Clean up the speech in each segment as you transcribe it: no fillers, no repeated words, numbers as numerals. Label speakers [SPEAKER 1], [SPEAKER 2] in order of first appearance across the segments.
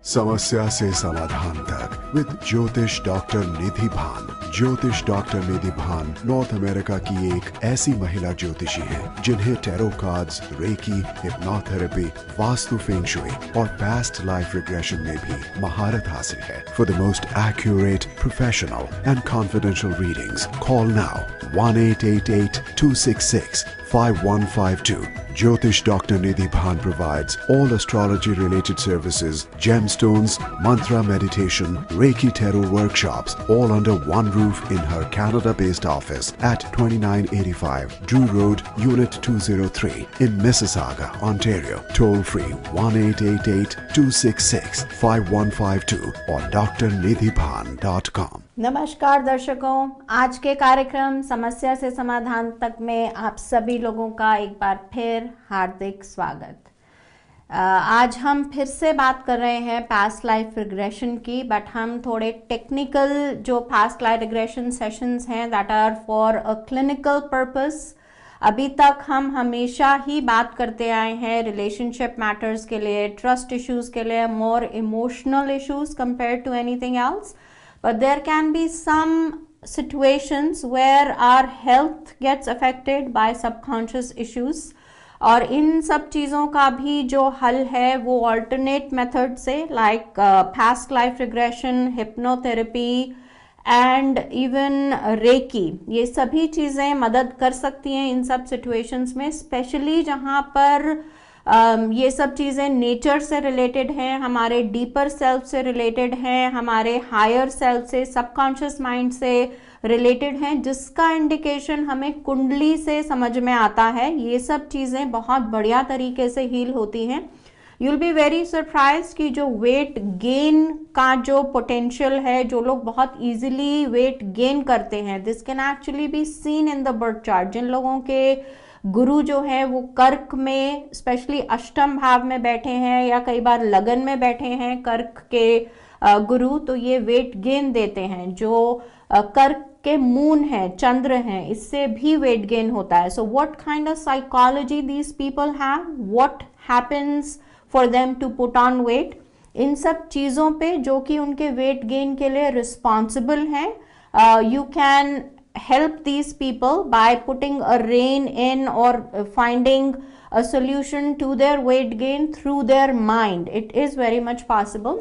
[SPEAKER 1] समस्या से समाधान तक विद ज्योतिष डॉक्टर निधि भान। ज्योतिष डॉक्टर निधि भान नॉर्थ अमेरिका की एक ऐसी महिला ज्योतिषी है जिन्हें tarot cards, reiki, hypnotherapy, vastu feng shui और पास्ट लाइफ रिग्रेशन में भी महारत हासिल है। For the most accurate, professional and confidential readings call now 1-888-266-5152. Jyotish Dr. Nidhi Bhan provides all astrology related services, gemstones, mantra meditation, Reiki tarot workshops, all under one roof in her Canada based office at 2985 Drew Road, Unit 203 in Mississauga, Ontario. Toll free 1-888-266-5152 or drnidhibhan.com.
[SPEAKER 2] नमस्कार दर्शकों, आज के कार्यक्रम समस्या से समाधान तक में आप सभी लोगों का एक बार फिर हार्दिक स्वागत। आज हम फिर से बात कर रहे हैं पास्ट लाइफ रिग्रेशन की, बट हम थोड़े टेक्निकल जो पास्ट लाइफ रिग्रेशन सेशंस हैं that are for a clinical purpose. अभी तक हम हमेशा ही बात करते आए हैं रिलेशनशिप मैटर्स के लिए, ट्रस्ट इश्यूज के लिए, more emotional issues compare to anything else. But there can be some situations where our health gets affected by subconscious issues. और इन सब चीज़ों का भी जो हल है वो alternate method से like past life regression, hypnotherapy and even Reiki, ये सभी चीज़ें मदद कर सकती हैं इन सब situations में, स्पेशली जहाँ पर ये सब चीज़ें नेचर से रिलेटेड हैं, हमारे डीपर सेल्फ से रिलेटेड हैं, हमारे हायर सेल्फ से, सबकॉन्शियस माइंड से रिलेटेड हैं, जिसका इंडिकेशन हमें कुंडली से समझ में आता है। ये सब चीज़ें बहुत बढ़िया तरीके से हील होती हैं। You will be very surprise कि जो वेट गेन का जो पोटेंशियल है, जो लोग बहुत इजीली वेट गेन करते हैं, this can actually be seen in the birth chart. जिन लोगों के गुरु जो है वो कर्क में, स्पेशली अष्टम भाव में बैठे हैं या कई बार लगन में बैठे हैं कर्क के गुरु, तो ये वेट गेन देते हैं। जो कर्क के मून है, चंद्र हैं, इससे भी वेट गेन होता है। So what kind of psychology these people have, what happens for them to put on weight, इन सब चीज़ों पे जो कि उनके वेट गेन के लिए रिस्पॉन्सिबल हैं, you can help these people by putting a rein in or finding a solution to their weight gain through their mind. It is very much possible.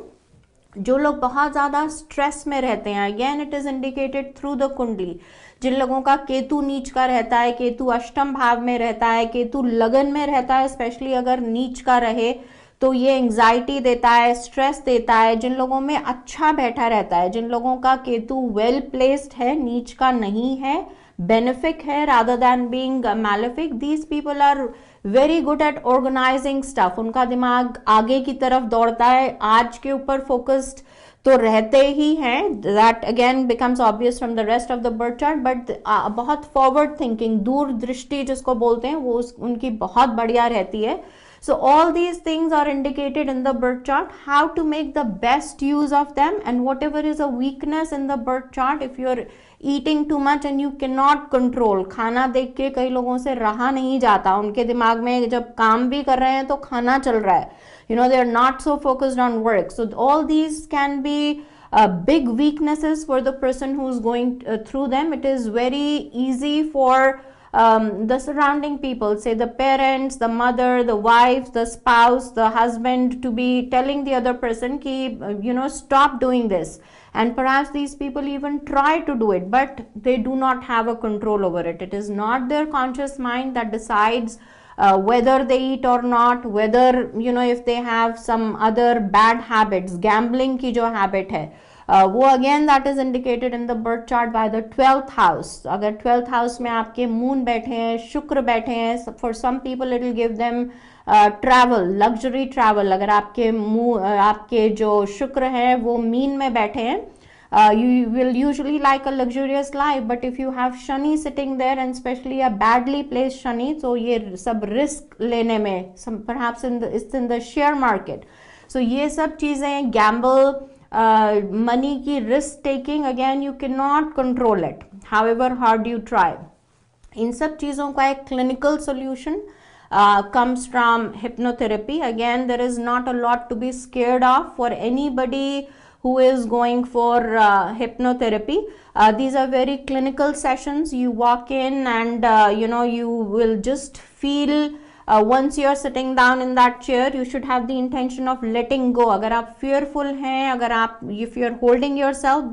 [SPEAKER 2] जो लोग बहुत ज़्यादा स्ट्रेस में रहते हैं, again it is indicated through the कुंडली। जिन लोगों का केतु नीच का रहता है, केतु अष्टम भाव में रहता है, केतु लगन में रहता है, स्पेशली अगर नीच का रहे तो ये एंग्जाइटी देता है, स्ट्रेस देता है। जिन लोगों में अच्छा बैठा रहता है, जिन लोगों का केतु वेल प्लेस्ड है, नीच का नहीं है, बेनिफिक है rather than being malefic, these people are very good at organising stuff. उनका दिमाग आगे की तरफ दौड़ता है, आज के ऊपर फोकस्ड तो रहते ही हैं, that again becomes obvious from the rest of the birth chart, but बहुत फॉरवर्ड थिंकिंग, दूरदृष्टि जिसको बोलते हैं, वो उनकी बहुत बढ़िया रहती है। So all these things are indicated in the birth chart. How to make the best use of them, and whatever is a weakness in the birth chart, if you are eating too much and you cannot control, खाना देख के कई लोगों से रहा नहीं जाता, उनके दिमाग में जब काम भी कर रहे हैं तो खाना चल रहा है, you know, they are not so focused on work. So all these can be big weaknesses for the person who is going through them. It is very easy for the surrounding people, say the parents, the mother, the wife, the spouse, the husband, to be telling the other person ki, you know, stop doing this, and perhaps these people even try to do it, but they do not have a control over it. It is not their conscious mind that decides whether they eat or not, whether, you know, if they have some other bad habits, gambling की जो habit है, वो again that is indicated in the birth chart by the 12th house. अगर 12th house में आपके moon बैठे हैं, शुक्र बैठे हैं, for some people it will give them travel, luxury travel. अगर आपके जो शुक्र है वो मीन में बैठे हैं, you will usually like a luxurious life, but if you have Shani sitting there and especially a badly placed Shani, so ये सब रिस्क लेने में, perhaps it's in the share market, so ये सब चीजें, gamble, money की risk taking, again you cannot control it however hard you try. इन सब चीज़ों का एक clinical solution comes from hypnotherapy. Again, there is not a lot to be scared of for anybody who is going for hypnotherapy. These are very clinical sessions. You walk in and you will just feel once you are sitting down in that chair, you should have the intention of letting go. अगर आप fearful हैं, अगर आप if you are holding yourself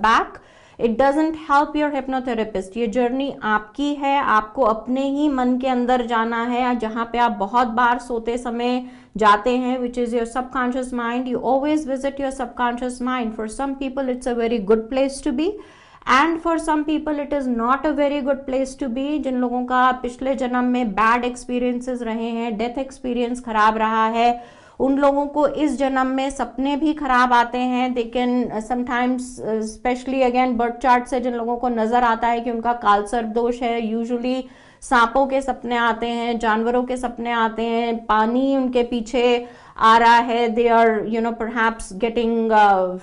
[SPEAKER 2] back, it doesn't help your hypnotherapist. ये journey आपकी है, आपको अपने ही मन के अंदर जाना है, जहाँ पे आप बहुत बार सोते समय जाते हैं, which is your subconscious mind. You always visit your subconscious mind. For some people it's a very good place to be and for some people it is not a very good place to be. जिन लोगों का पिछले जन्म में bad experiences रहे हैं, death experience खराब रहा है, उन लोगों को इस जन्म में सपने भी खराब आते हैं. They can sometimes, specially again birth chart से जिन लोगों को नजर आता है कि उनका कालसर्प दोष है, यूजुअली सांपों के सपने आते हैं, जानवरों के सपने आते हैं, पानी उनके पीछे आ रहा है, they are perhaps getting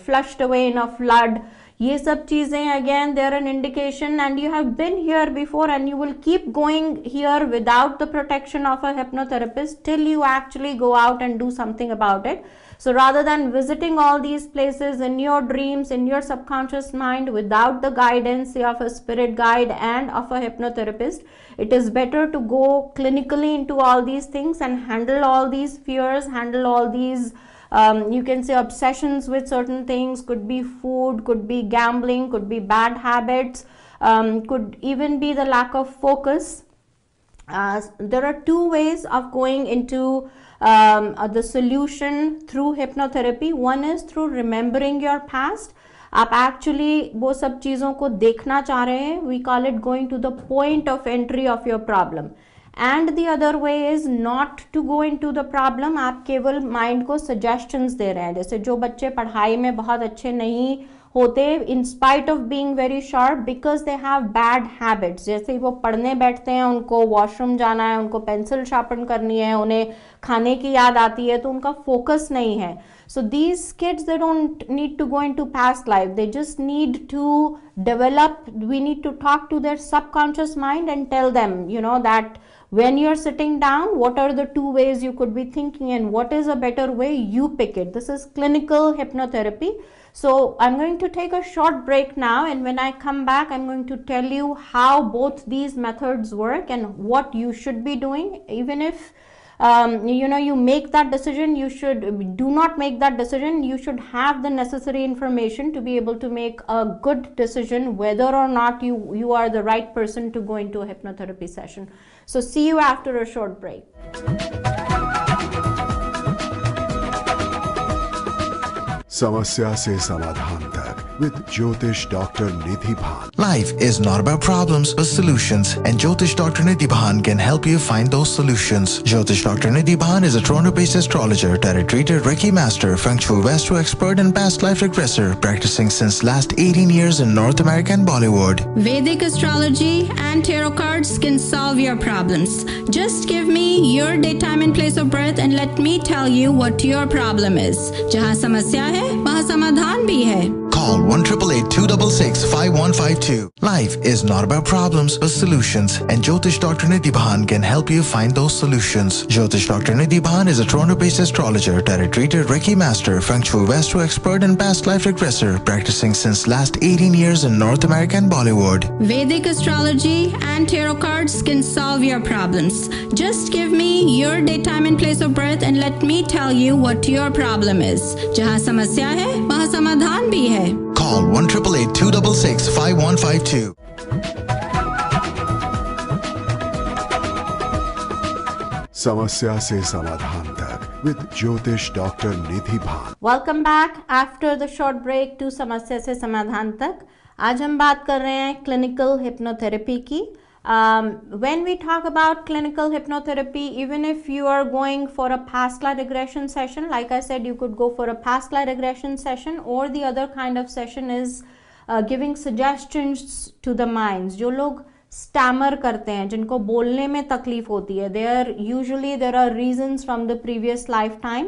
[SPEAKER 2] flushed away in a flood. ये सब चीजें again they are an indication and you have been here before and you will keep going here without the protection of a hypnotherapist till you actually go out and do something about it. So rather than visiting all these places in your dreams, in your subconscious mind, without the guidance of a spirit guide and of a hypnotherapist, it is better to go clinically into all these things and handle all these fears, handle all these you can say obsessions with certain things. Could be food, could be gambling, could be bad habits, could even be the lack of focus. There are two ways of going into the solution through hypnotherapy. One is through remembering your past. आप actually वो सब चीज़ों को देखना चाह रहे हैं. We call it going to the point of entry of your problem. And the other way is not to go into the problem. आप केवल माइंड को suggestions दे रहे हैं. जैसे जो बच्चे पढ़ाई में बहुत अच्छे नहीं होते, in spite of being very sharp, because they have bad habits. जैसे वो पढ़ने बैठते हैं, उनको वॉशरूम जाना है, उनको पेंसिल शार्पन करनी है, उन्हें खाने की याद आती है, तो उनका फोकस नहीं है. So these kids, they don't need to go into past life. They just need to develop. We need to talk to their subconscious mind and tell them, that when you're sitting down, what are the two ways you could be thinking and what is a better way? You pick it. This is clinical hypnotherapy. So I'm going to take a short break now, and when I come back, I'm going to tell you how both these methods work and what you should be doing. Even if you make that decision, do not make that decision. You should have the necessary information to be able to make a good decision whether or not you are the right person to go into a hypnotherapy session. So see you after a short break.
[SPEAKER 1] समस्या से समाधान तक with Jyotish Dr. Nidhi Bhan.
[SPEAKER 3] Life is not about problems but solutions, and Jyotish Dr. Nidhi Bhan can help you find those solutions. Jyotish Dr. Nidhi Bhan is a Toronto-based astrologer, tarot reader, Reiki master, Feng Shui Vastu expert, and past life regressor, practicing since last 18 years in North America and Bollywood.
[SPEAKER 4] Vedic astrology and tarot cards can solve your problems. Just give me your date, time, and place of birth, and let me tell you what your problem is. जहाँ समस्या है, वहाँ समाधान भी है.
[SPEAKER 3] Call 1-888-266-5152. Life is not about problems but solutions, and Jyotish Dr. Nidhi Bhan can help you find those solutions. Jyotish Dr. Nidhi Bhan is a Toronto-based astrologer, tarot reader, Reiki master, Feng Shui Vastu expert, and past life regressor, practicing since last 18 years in North America and Bollywood.
[SPEAKER 4] Vedic astrology and tarot cards can solve your problems. Just give me your date, time, and place of birth, and let me tell you what your problem is. जहाँ समस्या है, वहाँ समाधान भी है.
[SPEAKER 3] Call 1-888-266-5152.
[SPEAKER 1] समस्या से समाधान तक with Jyotish Dr. Nidhi Bhan.
[SPEAKER 2] Welcome back after the short break to समस्या से समाधान तक. आज हम बात कर रहे हैं clinical hypnotherapy की. When we talk about clinical hypnotherapy, even if you are going for a past life regression session, like I said, you could go for a past life regression session, or the other kind of session is giving suggestions to the minds. जो लोग stammer करते हैं, जिनको बोलने में तकलीफ होती है, there are reasons from the previous lifetime.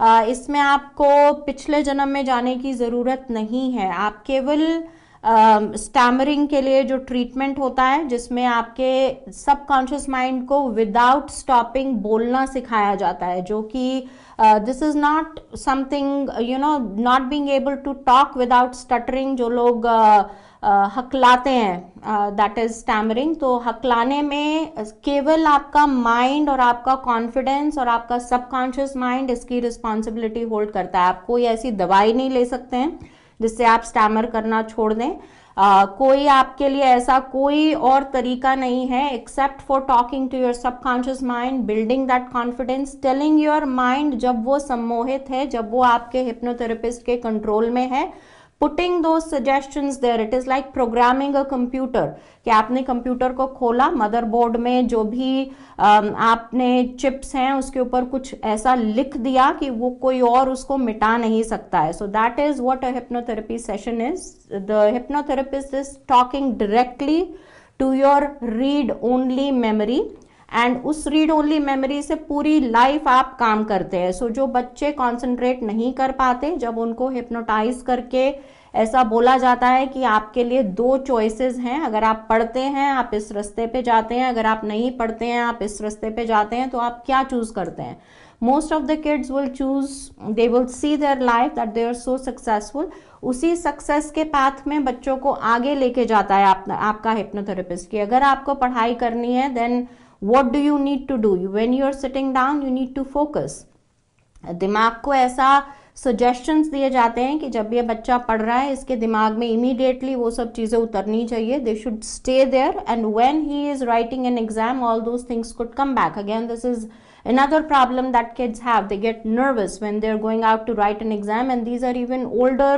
[SPEAKER 2] इसमें आपको पिछले जन्म में जाने की ज़रूरत नहीं है. आप केवल स्टैमरिंग के लिए जो ट्रीटमेंट होता है, जिसमें आपके सबकॉन्शियस माइंड को विदाउट स्टॉपिंग बोलना सिखाया जाता है, जो कि this is not something not being able to talk without stuttering, जो लोग हकलाते हैं, दैट इज स्टैमरिंग। तो हकलाने में केवल आपका माइंड और आपका कॉन्फिडेंस और आपका सबकॉन्शियस माइंड इसकी रिस्पॉन्सिबिलिटी होल्ड करता है। आप कोई ऐसी दवाई नहीं ले सकते हैं जिससे आप स्टैमर करना छोड़ दें। कोई आपके लिए ऐसा कोई और तरीका नहीं है except for talking to your subconscious mind, building that confidence, telling your mind जब वो सम्मोहित है, जब वो आपके हिप्नोथेरेपिस्ट के कंट्रोल में है, पुटिंग दो suggestions there. It is like programming a computer, कि आपने कंप्यूटर को खोला, मदरबोर्ड में जो भी आपने चिप्स हैं उसके ऊपर कुछ ऐसा लिख दिया कि वो कोई और उसको मिटा नहीं सकता है। So that is what a hypnotherapy session is. The hypnotherapist is talking directly to your read only memory, and उस रीड ओनली मेमोरी से पूरी लाइफ आप काम करते हैं। सो जो बच्चे कॉन्सेंट्रेट नहीं कर पाते, जब उनको हिप्नोटाइज करके ऐसा बोला जाता है कि आपके लिए दो चॉइसेस हैं, अगर आप पढ़ते हैं आप इस रास्ते पे जाते हैं, अगर आप नहीं पढ़ते हैं आप इस रास्ते पे जाते हैं, तो आप क्या चूज करते हैं? Most of the kids will choose, they will see their life that they are so successful. उसी सक्सेस के पाथ में बच्चों को आगे लेके जाता है आपका हिप्नोथेरेपिस्ट, कि अगर आपको पढ़ाई करनी है then what do you need to do? When you are sitting down you need to focus. दिमाग को ऐसा सजेशंस दिए जाते हैं कि जब ये बच्चा पढ़ रहा है इसके दिमाग में इमीडिएटली वो सब चीजें उतरनी चाहिए, they should stay there, and when he is writing an exam all those things could come back again. This is another problem that kids have. They get nervous when they're going out to write an exam, and these are even older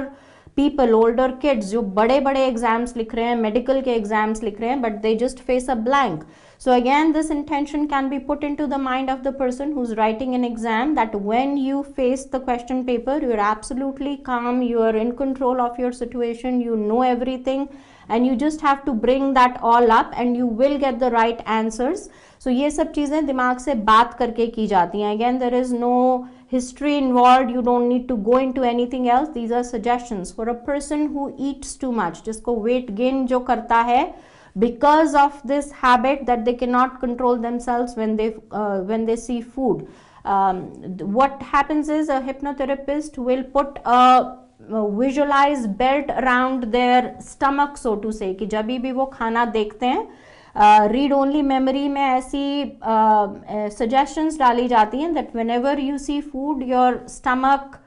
[SPEAKER 2] people, older kids जो बड़े बड़े exams लिख रहे हैं, medical के exams लिख रहे हैं, but they just face a blank. So again, this intention can be put into the mind of the person who's writing an exam, that when you face the question paper, you're absolutely calm, you are in control of your situation, you know everything, and you just have to bring that all up and you will get the right answers. So ये सब चीजें दिमाग से बात करके की जाती हैं. Again, there is no history involved, you don't need to go into anything else. These are suggestions for a person who eats too much, जिसको weight gain जो करता है because of this habit that they cannot control themselves when they see food. What happens is a hypnotherapist will put a visualized belt around their stomach, so to say, कि जब भी वो खाना देखते हैं, रीड ओनली मेमोरी में ऐसी suggestions डाली जाती हैं that whenever you see food, your stomach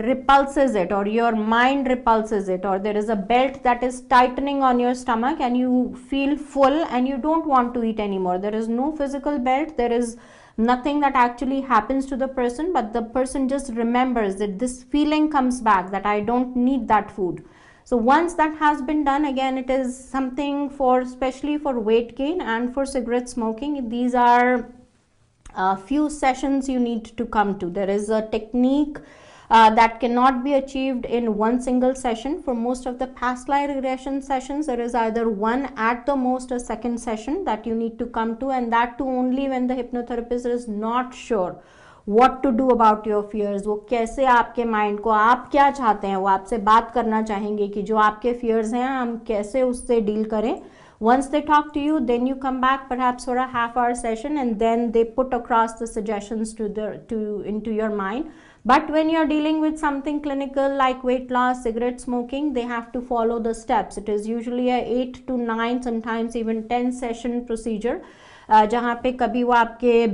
[SPEAKER 2] repulses it, or your mind repulses it, or there is a belt that is tightening on your stomach and you feel full and you don't want to eat anymore. There is no physical belt, there is nothing that actually happens to the person, but the person just remembers that this feeling comes back that I don't need that food. So once that has been done, again it is something for, especially for weight gain and for cigarette smoking, these are few sessions you need to come to. There is a technique that cannot be achieved in one single session. For most of the past life regression sessions, there is either one, at the most a second session that you need to come to, and that too only when the hypnotherapist is not sure what to do about your fears. वो कैसे आपके mind को, आप क्या चाहते हैं, वो आपसे बात करना चाहेंगे कि जो आपके fears हैं हम कैसे उससे डील करें. Once they talk to you, then you come back perhaps for a half-hour session, and then they put across the suggestions into your mind. But when you're dealing with something clinical like weight loss, cigarette smoking, they have to follow the steps. It is usually a 8 to 9, sometimes even 10 session procedure, जहाँ पे कभी वो आपके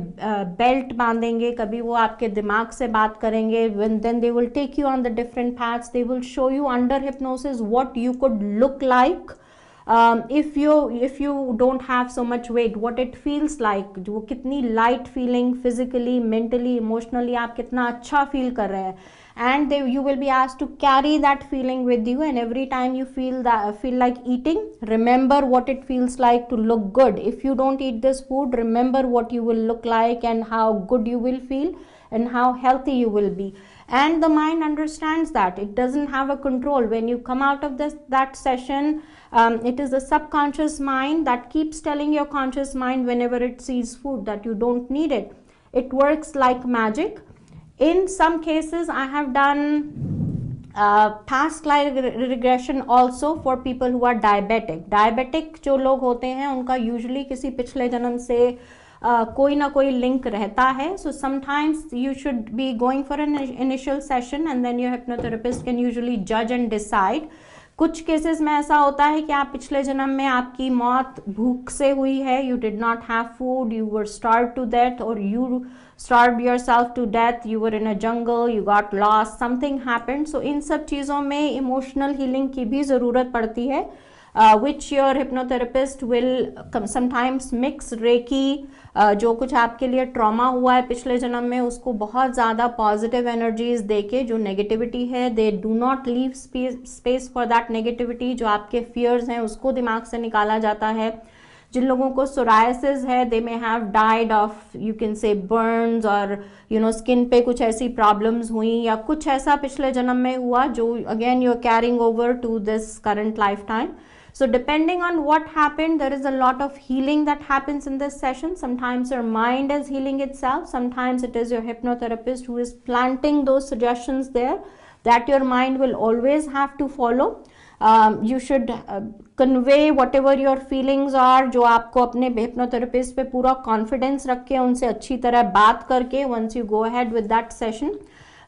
[SPEAKER 2] belt बांधेंगे, कभी वो आपके दिमाग से बात करेंगे. Then they will take you on the different paths. They will show you under hypnosis what you could look like if you don't have so much weight, what it feels like, वो कितनी light feeling physically, mentally, emotionally आप कितना अच्छा feel कर रहे हैं. And you will be asked to carry that feeling with you, and every time you feel like eating, remember what it feels like to look good. If you don't eat this food, remember what you will look like and how good you will feel and how healthy you will be. And the mind understands that. It doesn't have a control. When you come out of that session, it is the subconscious mind that keeps telling your conscious mind whenever it sees food that you don't need it. It works like magic. In some cases, I have done past life regression also for people who are diabetic जो लोग होते हैं उनका usually किसी पिछले जन्म से कोई ना कोई लिंक रहता है. So sometimes you should be going for an initial session and then your hypnotherapist can usually judge and decide. कुछ केसेस में ऐसा होता है कि आप पिछले जन्म में आपकी मौत भूख से हुई है, you did not have food, you were starved to death or you starved yourself to death, you were in a jungle, you got lost, something happened. So इन सब चीज़ों में इमोशनल हीलिंग की भी ज़रूरत पड़ती है, which your hypnotherapist will sometimes mix reiki, जो कुछ आपके लिए ट्रॉमा हुआ है पिछले जन्म में उसको बहुत ज़्यादा पॉजिटिव एनर्जीज देके जो नेगेटिविटी है they do not leave space for that negativity. जो आपके फियर्स हैं उसको दिमाग से निकाला जाता है. जिन लोगों को सोरायसिस है they may have died of you can say burns और स्किन पे कुछ ऐसी प्रॉब्लम्स हुई या कुछ ऐसा पिछले जन्म में हुआ जो again you are carrying over to this current life time. So depending on what happened, there is a lot of healing that happens in this session. Sometimes your mind is healing itself. Sometimes it is your hypnotherapist who is planting those suggestions there that your mind will always have to follow. You should convey whatever your feelings are, जो आपको अपने hypnotherapist पे पूरा confidence रख के उनसे अच्छी तरह बात करके once you go ahead with that session.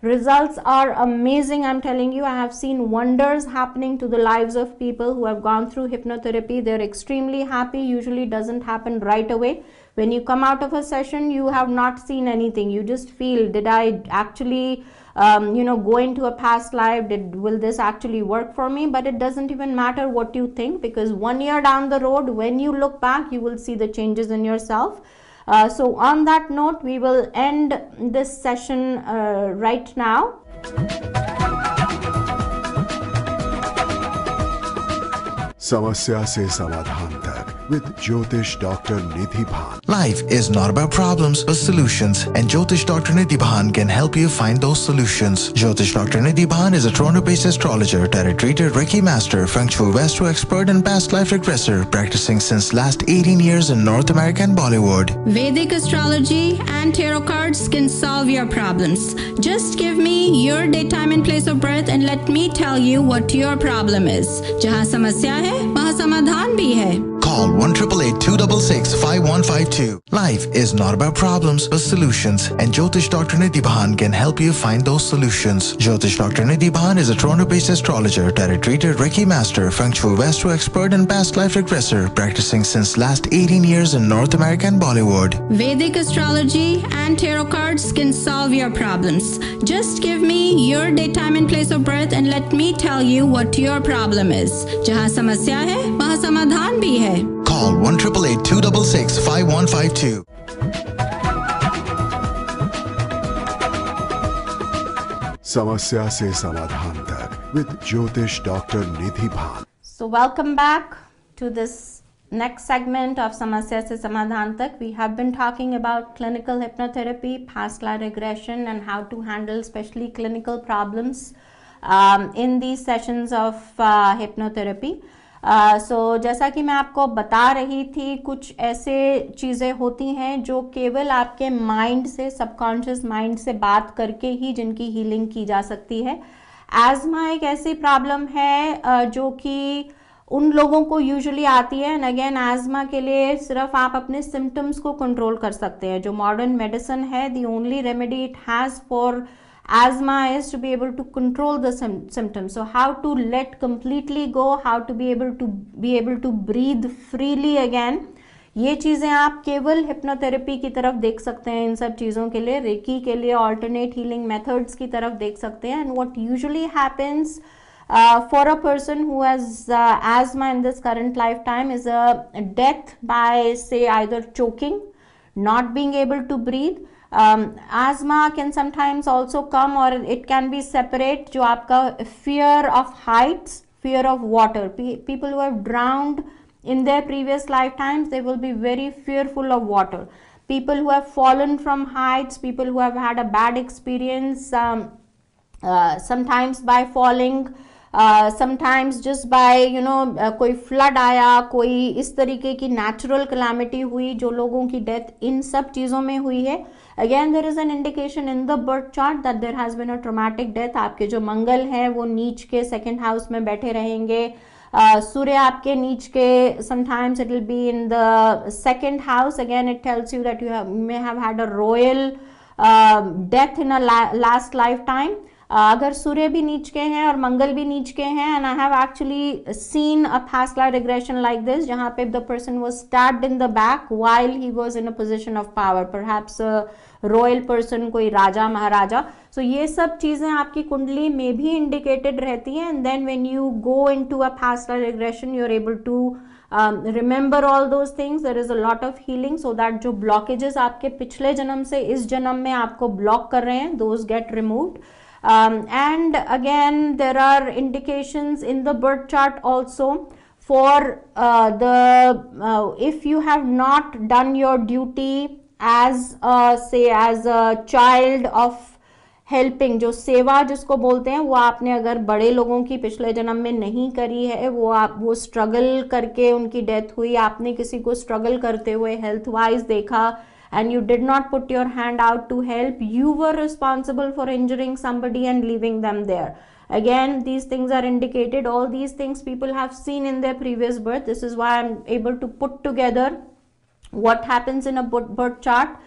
[SPEAKER 2] Results are amazing, I'm telling you. I have seen wonders happening to the lives of people who have gone through hypnotherapy. They're extremely happy. Usually doesn't happen right away. When you come out of a session, you have not seen anything. You just feel, did I actually, go into a past life? Will this actually work for me? But it doesn't even matter what you think, because 1 year down the road, when you look back, you will see the changes in yourself. So on that note, we will end this session right now.
[SPEAKER 1] समस्या से समाधान तक with Jyotish Dr. Nidhi Bhan.
[SPEAKER 3] Life is not about problems but solutions, and Jyotish Dr. Nidhi Bhan can help you find those solutions. Jyotish Dr. Nidhi Bhan is a Toronto-based astrologer, tarot reader, Reiki master, feng shui vastu expert, and past life regressor, practicing since last 18 years in North America and Bollywood.
[SPEAKER 4] Vedic astrology and tarot cards can solve your problems. Just give me your date, time, and place of birth, and let me tell you what your problem is. जहाँ समस्या है, वहाँ समाधान भी है.
[SPEAKER 3] Call 1-888-266-5152. Life is not about problems but solutions, and Jyotish Dr. Nidhi Bhan can help you find those solutions. Jyotish Dr. Nidhi Bhan is a Toronto-based astrologer, tarot reader, Reiki master, feng shui vastu expert, and past life regressor, practicing since last 18 years in North America and Bollywood.
[SPEAKER 4] Vedic astrology and tarot cards can solve your problems. Just give me your date, time, and place of birth, and let me tell you what your problem is. जहाँ समस्या है, वहाँ समाधान भी है.
[SPEAKER 3] Call 1-888-266-5152.
[SPEAKER 1] समस्या से समाधान तक with Jyotish Dr. Nidhi Bhan.
[SPEAKER 2] So welcome back to this next segment of Samasya se Samadhan Tak. We have been talking about clinical hypnotherapy, past life regression, and how to handle especially clinical problems in these sessions of hypnotherapy. So जैसा कि मैं आपको बता रही थी, कुछ ऐसे चीज़ें होती हैं जो केवल आपके माइंड से, सबकॉन्शियस माइंड से बात करके ही जिनकी हीलिंग की जा सकती है. एज़मा एक ऐसी प्रॉब्लम है जो कि उन लोगों को यूजुअली आती है. एंड अगेन एज़मा के लिए सिर्फ आप अपने सिम्टम्स को कंट्रोल कर सकते हैं. जो मॉडर्न मेडिसिन है, the only remedy it has for asthma is to be able to control the symptoms. So how to let completely go, how to be able to breathe freely again, ये चीज़ें आप केवल hypnotherapy की तरफ देख सकते हैं. इन सब चीज़ों के लिए, रेकी के लिए, ऑल्टरनेट हीलिंग मेथड्स की तरफ देख सकते हैं. And what usually happens for a person who has asthma in this current lifetime is a death by, say, either choking, not being able to breathe. Asthma can sometimes also come, or it can be separate, जो आपका fear of heights, fear of water. People who have drowned in their previous lifetimes, they will be very fearful of water. People who have fallen from heights, people who have had a bad experience, sometimes by falling sometimes just by कोई flood आया, कोई इस तरीके की natural calamity हुई, जो लोगों की डेथ इन सब चीज़ों में हुई है, again there is an indication in the birth chart that there has been a traumatic death. आपके जो मंगल हैं वो नीच के सेकेंड हाउस में बैठे रहेंगे. सूर्य आपके नीच के sometimes it will be in the second house. Again it tells you that you may have had a royal death in a last life time. अगर सूर्य भी नीच के हैं और मंगल भी नीच के हैं, and I have actually seen a past life regression like this, जहां पे the person was stabbed in the back while he was in a position of power, perhaps royal person, कोई राजा महाराजा. सो ये सब चीजें आपकी कुंडली में भी इंडिकेटेड रहती हैं. And then when you go into a past life regression you are able to remember all those things. There is a lot of healing so that जो ब्लॉकेजेस आपके पिछले जन्म से इस जन्म में आपको ब्लॉक कर रहे हैं, those get removed. And again there are indications in the birth chart also for if you have not done your duty as as a child of helping, जो सेवा जिसको बोलते हैं, वो आपने अगर बड़े लोगों की पिछले जन्म में नहीं करी है, वो स्ट्रगल करके उनकी डेथ हुई, आपने किसी को स्ट्रगल करते हुए हेल्थ वाइज देखा and you did not put your hand out to help, you were responsible for injuring somebody and leaving them there. Again, these things are indicated. All these things people have seen in their previous birth. This is why I'm able to put together what happens in a birth chart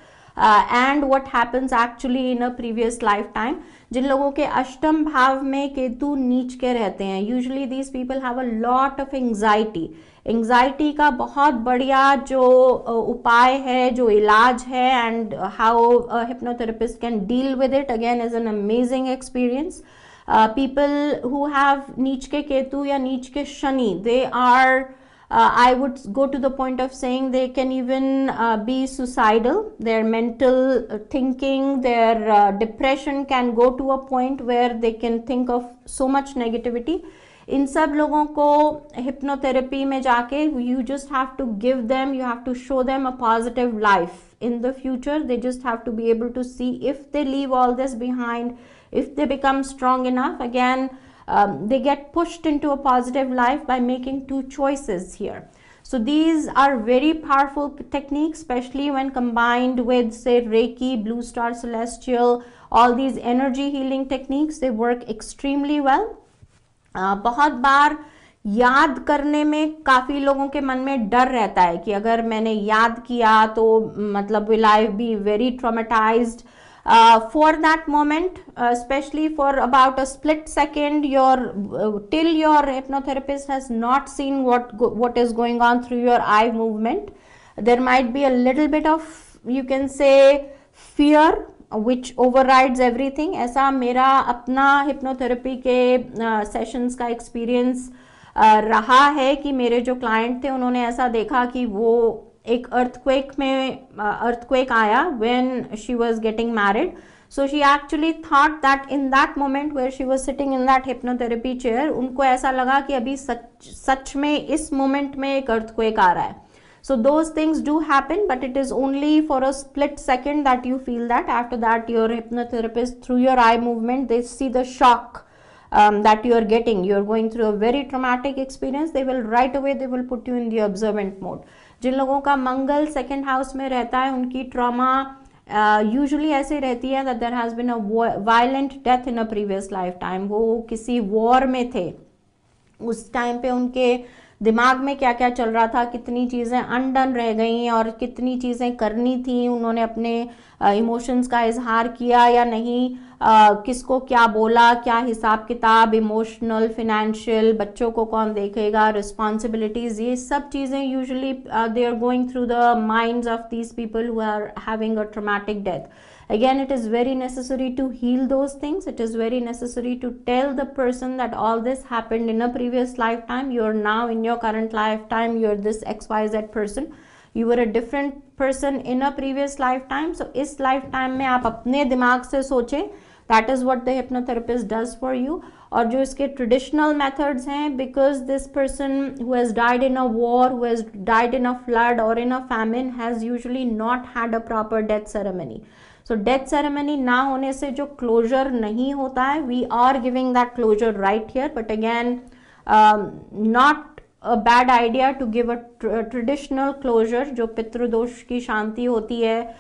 [SPEAKER 2] and what happens actually in a previous lifetime. जिन लोगों के अष्टम भाव में केतु नीच के रहते हैं, usually these people have a lot of anxiety. Anxiety का बहुत बढ़िया जो उपाय है, जो इलाज है, and how hypnotherapist can deal with it again is an amazing experience. People who have नीच के केतु या नीच के Shani, they are I would go to the point of saying they can even be suicidal. Their mental thinking, their depression can go to a point where they can think of so much negativity. इन सब लोगों को hypnotherapy में जाके you just have to give them, you have to show them a positive life in the future. They just have to be able to see if they leave all this behind, if they become strong enough, again they get pushed into a positive life by making two choices here. So these are very powerful techniques, especially when combined with, say, Reiki, Blue Star Celestial, all these energy healing techniques. They work extremely well. बहुत बार याद करने में काफ़ी लोगों के मन में डर रहता है कि अगर मैंने याद किया तो मतलब will I be very traumatized. For that moment, especially for about a split second, till your hypnotherapist has not seen what is going on through your eye movement, there might be a little bit of, you can say, fear which overrides everything. ऐसा मेरा अपना hypnotherapy के sessions का experience रहा है कि मेरे जो क्लाइंट थे उन्होंने ऐसा देखा कि वो एक earthquake आया when she was getting married. So she actually thought that in that moment where she was sitting in that hypnotherapy chair, उनको ऐसा लगा कि अभी सच में इस moment में एक earthquake आ रहा है. So those things do happen, but it is only for a split second that you feel that. After that, your hypnotherapist, through your eye movement, they see the shock that you are getting. You are going through a very traumatic experience. They will right away, they will put you in the observant mode. जिन लोगों का मंगल second house में रहता है, उनकी trauma usually ऐसे रहती है that there has been a violent death in a previous lifetime. वो किसी वॉर में थे, उस टाइम पे उनके दिमाग में क्या क्या चल रहा था, कितनी चीज़ें अनडन रह गई और कितनी चीज़ें करनी थी, उन्होंने अपने इमोशंस का इजहार किया या नहीं, किसको क्या बोला, क्या हिसाब किताब, इमोशनल, फिनेंशियल, बच्चों को कौन देखेगा, रिस्पॉन्सिबिलिटीज़, ये सब चीज़ें usually they are going through the minds of these people who are having a traumatic death. Again, it is very necessary to heal those things. It is very necessary to tell the person that all this happened in a previous lifetime. You are now in your current lifetime, you are this XYZ person. You were a different person in a previous lifetime. So इस lifetime में आप अपने दिमाग से सोचें. That is what the hypnotherapist does for you. और जो इसके traditional methods हैं, because this person who has died in a war, who has died in a flood or in a famine, has usually not had a proper death ceremony. So death ceremony ना होने से जो closure नहीं होता है, we are giving that closure right here, but again not a bad idea to give a traditional closure. जो पितृदोष की शांति होती है,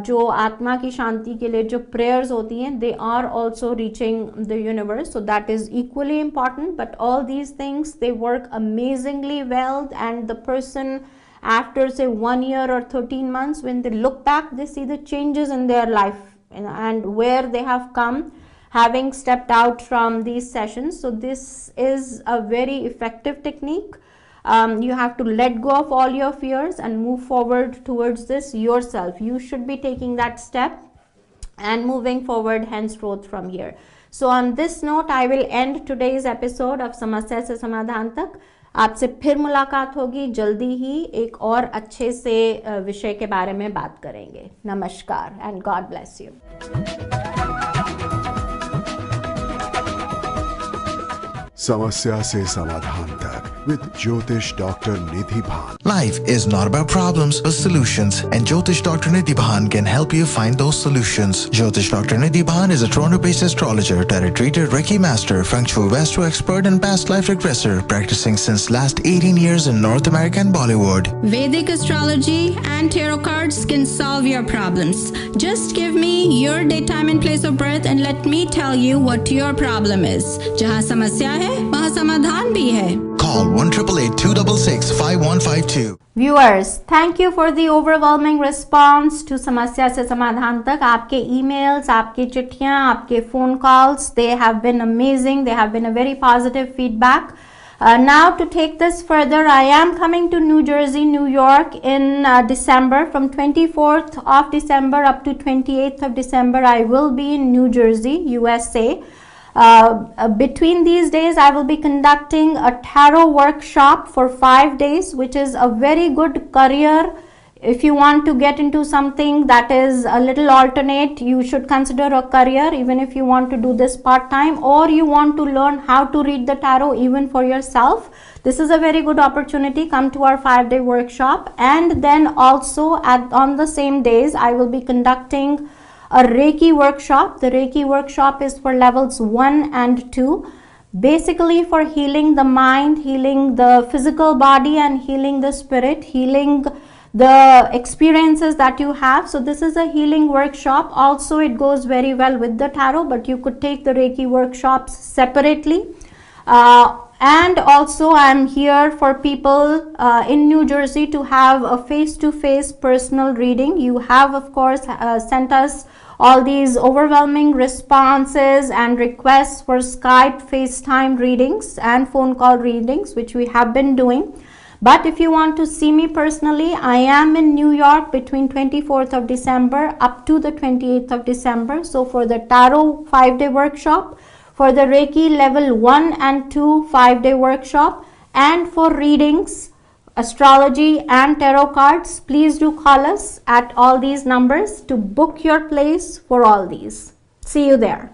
[SPEAKER 2] जो आत्मा की शांति के लिए जो prayers होती हैं, they are also reaching the universe, so that is equally important. But all these things, they work amazingly well, and the person after say 1 year or 13 months, when they look back, they see the changes in their life and where they have come having stepped out from these sessions. So this is a very effective technique. You have to let go of all your fears and move forward towards this yourself. You should be taking that step and moving forward henceforth from here. So on this note, I will end today's episode of समस्या से समाधान तक. आपसे फिर मुलाकात होगी जल्दी ही, एक और अच्छे से विषय के बारे में बात करेंगे. नमस्कार and God bless you.
[SPEAKER 1] समस्या से समाधान तक with Jyotish Dr. Nidhi Bhan.
[SPEAKER 3] Life is not about problems but solutions, and Jyotish Dr. Nidhi Bhan can help you find those solutions. Jyotish Dr. Nidhi Bhan is a Toronto-based astrologer, tarot reader, Reiki master, feng shui vastu expert, and past life regressor, practicing since last 18 years in North America and Bollywood.
[SPEAKER 4] Vedic astrology and tarot cards can solve your problems. Just give me your date, time, and place of birth, and let me tell you what your problem is. जहाँ समस्या है, वहाँ समाधान भी है.
[SPEAKER 3] Call 1-888-266-5152.
[SPEAKER 2] Viewers, thank you for the overwhelming response to समस्या से समाधान तक. आपके emails, आपकी चिट्ठियाँ, आपके phone calls, they have been amazing. They have been a very positive feedback. Now to take this further, I am coming to New Jersey, New York in December. From 24th of December up to 28th of December, I will be in New Jersey, USA. Between these days, I will be conducting a tarot workshop for 5 days, which is a very good career. If you want to get into something that is a little alternate, you should consider a career, even if you want to do this part-time, or you want to learn how to read the tarot even for yourself. This is a very good opportunity. Come to our 5-day workshop. And then also on the same days, I will be conducting a Reiki workshop. The Reiki workshop is for levels 1 and 2, basically for healing the mind, healing the physical body, and healing the spirit, healing the experiences that you have. So this is a healing workshop. Also, it goes very well with the tarot, but you could take the Reiki workshops separately. And also, I'm here for people in New Jersey to have a face-to-face personal reading. You have, of course, sent us all these overwhelming responses and requests for Skype, FaceTime readings and phone call readings, which we have been doing. But if you want to see me personally, I am in New York between 24th of December up to the 28th of December. So for the tarot 5-day workshop, for the Reiki level 1 and 2 5-day workshop, and for readings, astrology and tarot cards, please do call us at all these numbers to book your place for all these. See you there.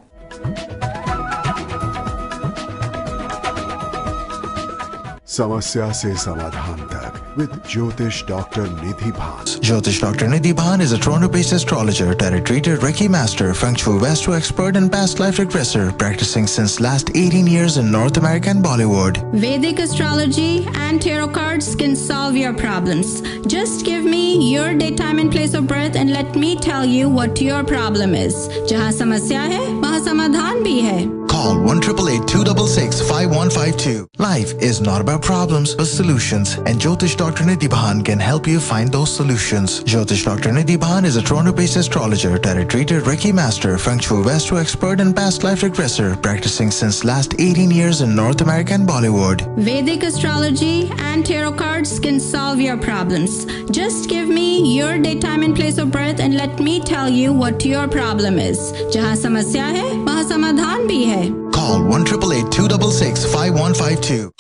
[SPEAKER 1] समस्या से समाधान तक with Jyotish Dr. Nidhi Bhan.
[SPEAKER 3] Jyotish Dr. Nidhi Bhan is a Toronto-based astrologer, tarot reader, Reiki master, feng shui vastu expert, and past life regressor, practicing since last 18 years in North America and Bollywood.
[SPEAKER 4] Vedic astrology and tarot cards can solve your problems. Just give me your date, time, and place of birth, and let me tell you what your problem is. जहाँ समस्या है, वहाँ समाधान भी है.
[SPEAKER 3] Call 1-888-266-5152. Life is not about problems but solutions, and Jyotish Dr. Nidhi Bhan can help you find those solutions. Jyotish Dr. Nidhi Bhan is a Toronto-based astrologer, tarot reader, Reiki master, feng shui vastu expert, and past life regressor, practicing since last 18 years in North America and Bollywood.
[SPEAKER 4] Vedic astrology and tarot cards can solve your problems. Just give me your date, time, and place of birth, and let me tell you what your problem is. जहाँ समस्या है, वहाँ समाधान भी है.
[SPEAKER 3] Call 1-888-266-5152.